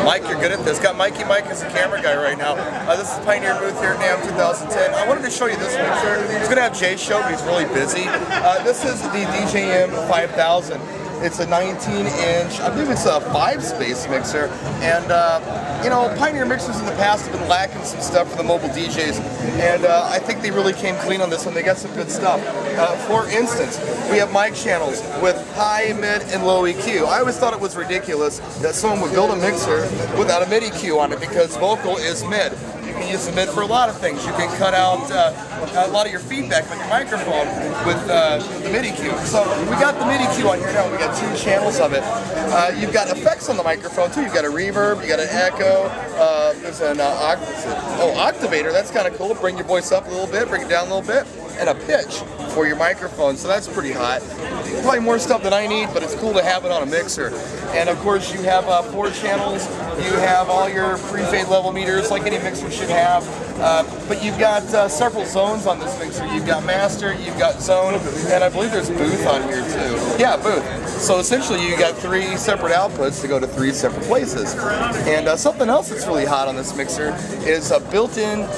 Mike, you're good at this. Got Mikey Mike as a camera guy right now. This is Pioneer booth here at NAMM 2010. I wanted to show you this mixer. He's going to have Jay show, but he's really busy. This is the DJM 5000. It's a 19-inch, I believe it's a 5-space mixer, and you know, Pioneer mixers in the past have been lacking some stuff for the mobile DJs, and I think they really came clean on this one. They got some good stuff. For instance, we have mic channels with high, mid, and low EQ. I always thought it was ridiculous that someone would build a mixer without a mid EQ on it, because vocal is mid. You can use the mid for a lot of things. You can cut out a lot of your feedback on your microphone with the mid EQ. So we got the mid EQ on here now. We got 2 channels of it. You've got effects on the microphone too. You've got a reverb, you got an echo, there's an octavator. That's kind of cool. Bring your voice up a little bit, bring it down a little bit, and a pitch for your microphone. So that's pretty hot. Probably more stuff than I need, but it's cool to have it on a mixer. And of course you have 4 channels. You have all your pre-fade level meters like any mixer should have. But you've got several zones on this mixer. You've got master, you've got zone, and I believe there's booth on here too. Yeah, booth. So essentially you got 3 separate outputs to go to 3 separate places. And something else that's really hot on this mixer is a built-in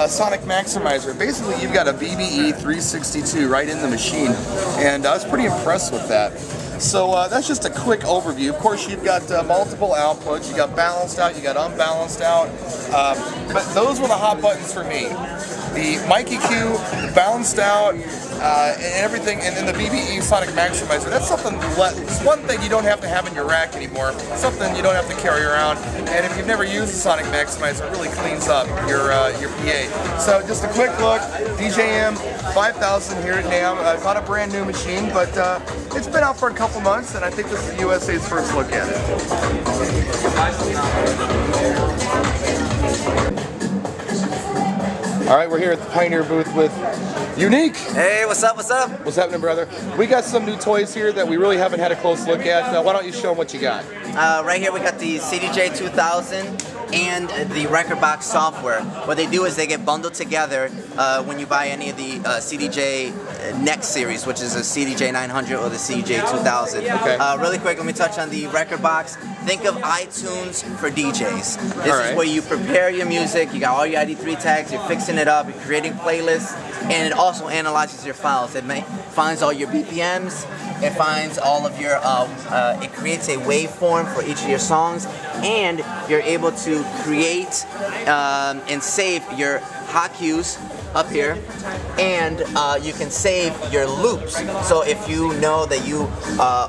sonic maximizer. Basically you've got a BBE 362 right in the machine, and I was pretty impressed with that. So that's just a quick overview. Of course, you've got multiple outputs. You got balanced out, you got unbalanced out. But those were the hot buttons for me. The mic EQ, the balanced out, and everything, and then the BBE Sonic Maximizer. That's something, it's one thing you don't have to have in your rack anymore. Something you don't have to carry around. And if you've never used the Sonic Maximizer, it really cleans up your PA. So just a quick look, DJM 5000 here at NAMM. Not a brand new machine, but it's been out for a couple months, and I think this is USA's first look at it. All right, we're here at the Pioneer booth with Unique. Hey, what's up, what's up? What's happening, brother? We got some new toys here that we really haven't had a close look at. Why don't you show them what you got? Right here we got the CDJ 2000 and the record box software. What they do is they get bundled together when you buy any of the CDJ Next series, which is a CDJ 900 or the CDJ 2000. Okay. Really quick, let me touch on the record box. Think of iTunes for DJs. This is where you prepare your music, you got all your ID3 tags, you're fixing it up, you're creating playlists, and it also analyzes your files. It finds all your BPMs, it finds all of your, it creates a waveform for each of your songs, and you're able to create and save your hot cues up here, and you can save your loops. So if you know that you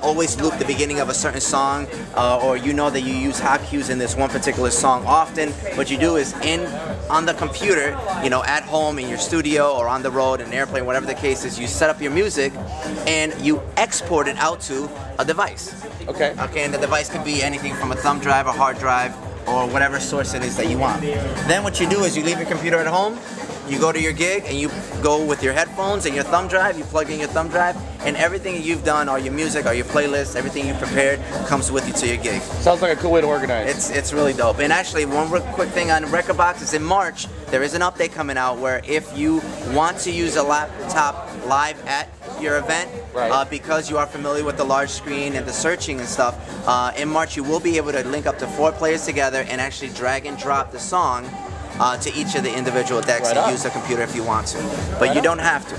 always loop the beginning of a certain song, or you know that you use hot cues in this one particular song often, what you do is on the computer, you know, at home, in your studio, or on the road, in an airplane, whatever the case is, you set up your music and you export it out to a device. Okay. Okay, and the device could be anything from a thumb drive, a hard drive, or whatever source it is that you want. Then what you do is you leave your computer at home, you go to your gig, and you go with your headphones and your thumb drive, you plug in your thumb drive, and everything you've done, all your music, all your playlists, everything you've prepared, comes with you to your gig. Sounds like a cool way to organize. It's really dope. And actually, one real quick thing on Record Box is in March, there is an update coming out where if you want to use a laptop live at your event, because you are familiar with the large screen and the searching and stuff, in March you will be able to link up to 4 players together and actually drag and drop the song to each of the individual decks and use the computer if you want to. But you don't have to.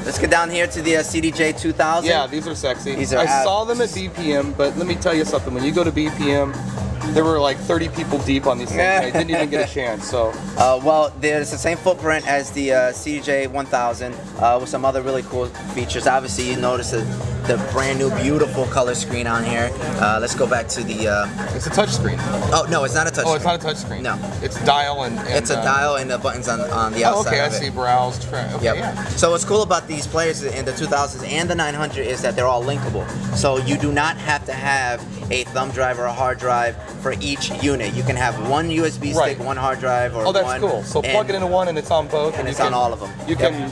Let's get down here to the CDJ 2000. Yeah, these are sexy. These are I saw them at BPM, but let me tell you something. When you go to BPM, there were like 30 people deep on these things, and I didn't even get a chance. So, well, there's the same footprint as the CDJ 1000 with some other really cool features. Obviously, you notice the brand new, beautiful color screen on here. Let's go back to the. It's a touch screen. Oh no, it's not a touch. Oh, it's not a touch screen. No, it's dial and it's a dial and the buttons on the outside. Oh, okay, of it. I see. Browse. Okay, yep. Yeah. So what's cool about these players in the 2000s and the 900 is that they're all linkable. So you do not have to have a thumb drive or a hard drive for each unit. You can have one USB stick, one hard drive, or that's cool. So plug it into one and it's on both. And it's on all of them. You can,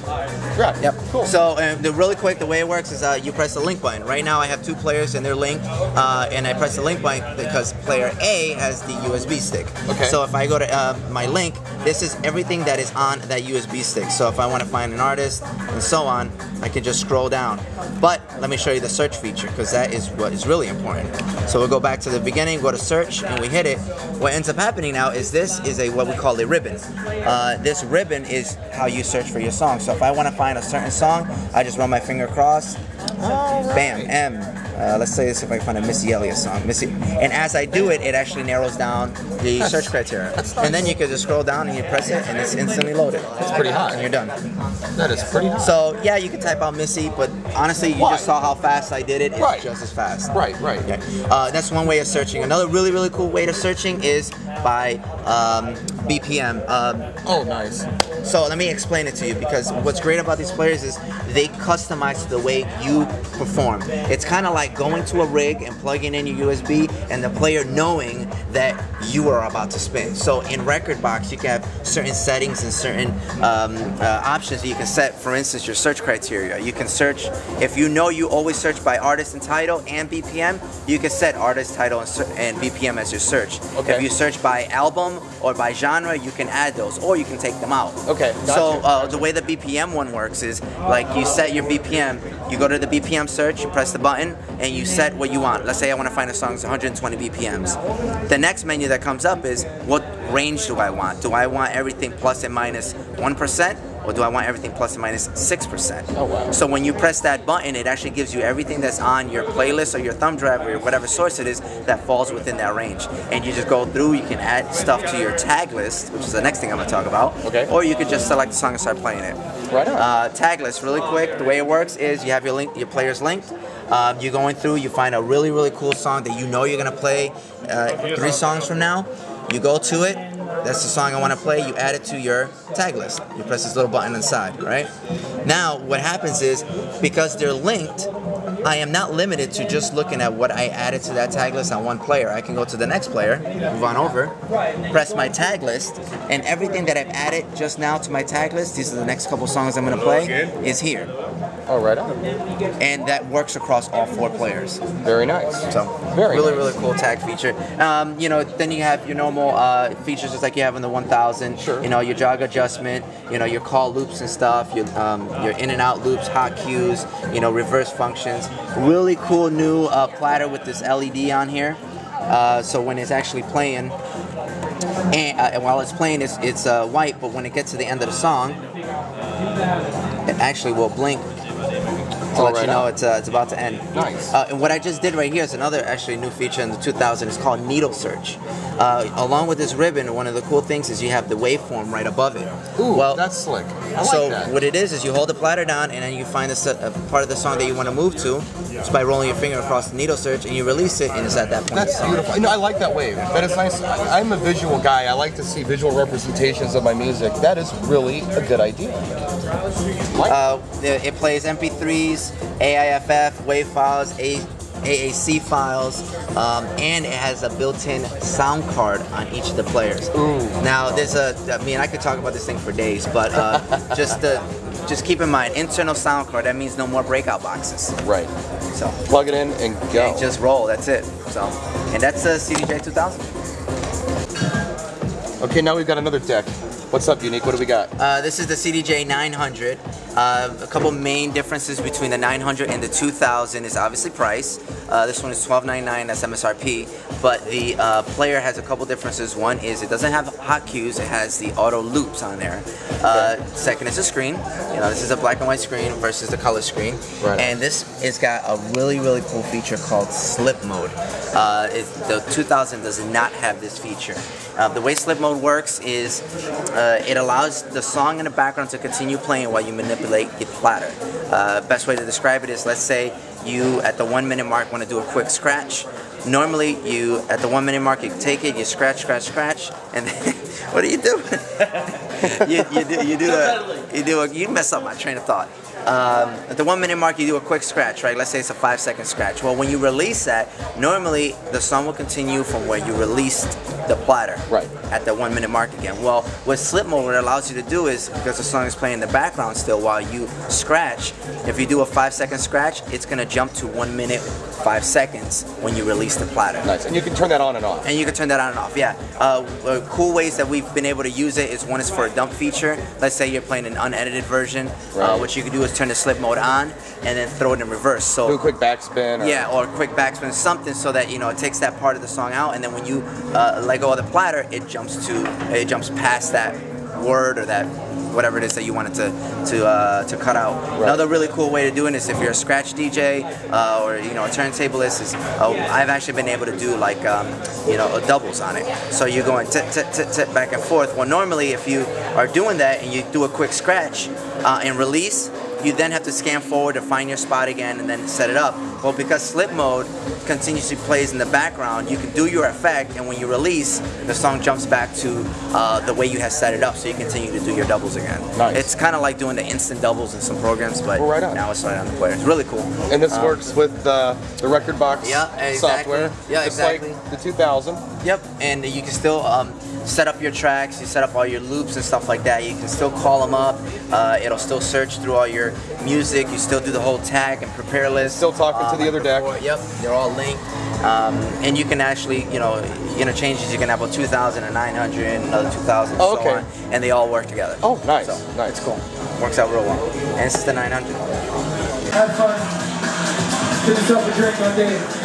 yeah, Yep. Cool. So really quick, the way it works is you press the link button. Right now I have 2 players and they're linked, and I press the link button because player A has the USB stick. Okay. So if I go to my link, this is everything that is on that USB stick. So if I want to find an artist and so on, I can just scroll down. But let me show you the search feature, because that is what is really important. So we'll go back to the beginning, go to search, and we hit it. What ends up happening now is this is what we call a ribbon. This ribbon is how you search for your song. So if I want to find a certain song, I just run my finger across, bam, M. Let's say this if I find a Missy Elliott song. And as I do it, it actually narrows down the search criteria. And then you can just scroll down and you press it, and it's instantly loaded. That's pretty hot. And you're done. That is pretty hot. So yeah, you can type out Missy, but honestly, you just saw how fast I did it. It's just as fast. Right. Okay. That's one way of searching. Another really cool way of searching is by BPM. Oh, nice. So let me explain it to you, because what's great about these players is they customize the way you perform. It's kind of like going to a rig and plugging in your USB and the player knowing that you are about to spin. So in Rekordbox, you can have certain settings and certain options that you can set. For instance, your search criteria. You can search, if you know you always search by artist and title and BPM, you can set artist, title, and BPM as your search. Okay. If you search by album or by genre, you can add those, or you can take them out. Okay, gotcha. So the way the BPM one works is, like, you set your BPM, you go to the BPM search, you press the button, and you set what you want. Let's say I want to find a song that's 120 BPMs. The next menu that comes up is, what range do I want? Do I want everything plus and minus 1%? Or do I want everything plus and minus 6%? Oh, wow. So when you press that button, it actually gives you everything that's on your playlist or your thumb drive or whatever source it is that falls within that range. And you just go through, you can add stuff to your tag list, which is the next thing I'm going to talk about. Okay. Or you could just select the song and start playing it. Right on. Tag list, really quick. The way it works is you have your players linked. You're going through, you find a really cool song that you know you're going to play 3 songs from now. You go to it. That's the song I want to play. You add it to your tag list. You press this little button inside, right? Now, what happens is, because they're linked, I am not limited to just looking at what I added to that tag list on one player. I can go to the next player, move on over, press my tag list, and everything that I've added just now to my tag list, these are the next couple songs I'm going to play, is here. Oh, right on. And that works across all 4 players. Very nice. So, Very nice. really cool tag feature. You know, then you have your normal features just like you have in the 1000. Sure. You know, your jog adjustment, you know, your call loops and stuff, your in and out loops, hot cues, you know, reverse functions. Really cool new platter with this LED on here. So when it's actually playing, and while it's playing, it's white, but when it gets to the end of the song, it actually will blink to let you know it's about to end. Nice. And what I just did right here is another actually new feature in the 2000. It's called needle search. Along with this ribbon, one of the cool things is you have the waveform right above it. Ooh, well, that's slick. I so like that. what it is you hold the platter down, and then you find a part of the song that you want to move to just by rolling your finger across the needle search, and you release it, and it's at that point. That's beautiful. No, I like that wave. That is nice. I'm a visual guy. I like to see visual representations of my music. That is really a good idea. It plays MP3s, AIFF, WAV files, AAC files, and it has a built-in sound card on each of the players. Ooh. Now, I mean, I could talk about this thing for days, but just keep in mind, internal sound card, that means no more breakout boxes. Right. So plug it in and go. And just roll, that's it. So, and that's a CDJ 2000. Okay, now we've got another deck. What's up, Unique? What do we got? This is the CDJ 900. A couple main differences between the 900 and the 2000 is obviously price. This one is $12.99, that's MSRP. But the player has a couple differences. One is it doesn't have hot cues, it has the auto loops on there. Second is the screen. You know, this is a black and white screen versus the color screen. Right. And this has got a really cool feature called slip mode. The 2000 does not have this feature. The way slip mode works is it allows the song in the background to continue playing while you manipulate the platter. Best way to describe it is, let's say you at the 1 minute mark want to do a quick scratch. Normally you at the 1 minute mark you take it, you scratch, and then what are you doing? you mess up my train of thought. at the 1 minute mark, you do a quick scratch, right? Let's say it's a 5-second scratch. Well, when you release that, normally the song will continue from where you released the platter. Right. At the 1 minute mark again. Well, with slip mode, what it allows you to do is, because the song is playing in the background still while you scratch, if you do a 5-second scratch, it's going to jump to 1 minute 5 seconds when you release the platter. Nice. And you can turn that on and off. And you can turn that on and off, yeah. Cool ways that we've been able to use it is, one is for a dump feature. Let's say you're playing an unedited version. Right. What you can do is turn the slip mode on and then throw it in reverse. So do a quick backspin. or a quick backspin, something so that it takes that part of the song out, and then when you let go of the platter, it jumps past that word or that whatever it is that you wanted to cut out. Right. Another really cool way to do it is if you're a scratch DJ or a turntablist. Is I've actually been able to do like doubles on it. So you're going tip tip tip tip back and forth. Well, normally if you are doing that and you do a quick scratch and release, you then have to scan forward to find your spot again and then set it up. Well, because slip mode continuously plays in the background, you can do your effect, and when you release, the song jumps back to the way you have set it up, so you continue to do your doubles again. Nice. It's kind of like doing the instant doubles in some programs, but now it's right on the player. It's really cool. And this works with the record box software. Yeah, just exactly. like the 2000. Yep, and you can still set up your tracks, you set up all your loops and stuff like that. You can still call them up. It'll still search through all your music. You still do the whole tag and prepare list. Still talking to the other deck. Yep, they're all linked. And you can actually, interchanges. You can have a 2000, a 900, another 2000, oh, and okay. so on. And they all work together. Oh, nice. So, nice. It's cool. Works out real well. And this is the 900. Have fun. Get yourself a drink on day.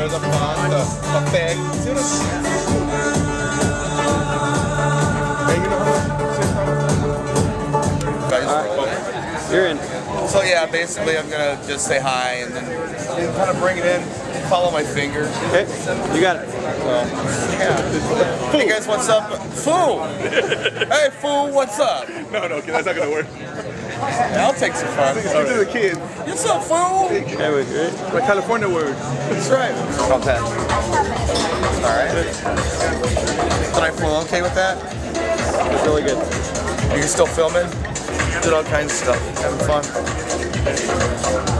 The font, the bag. You're in. So yeah, basically I'm gonna just say hi and then kind of bring it in, follow my finger. Okay, you got it. Yeah. Hey guys, what's up? Fool! Hey fool, what's up? No, that's not gonna work. Yeah, I'll take some fun. Stick to the kids. What's up, fool? Okay, right? Like California word. That's right. Call that. Alright. Tonight, fool, okay with that? That's really good. You can still film it? Did all kinds of stuff. Having fun.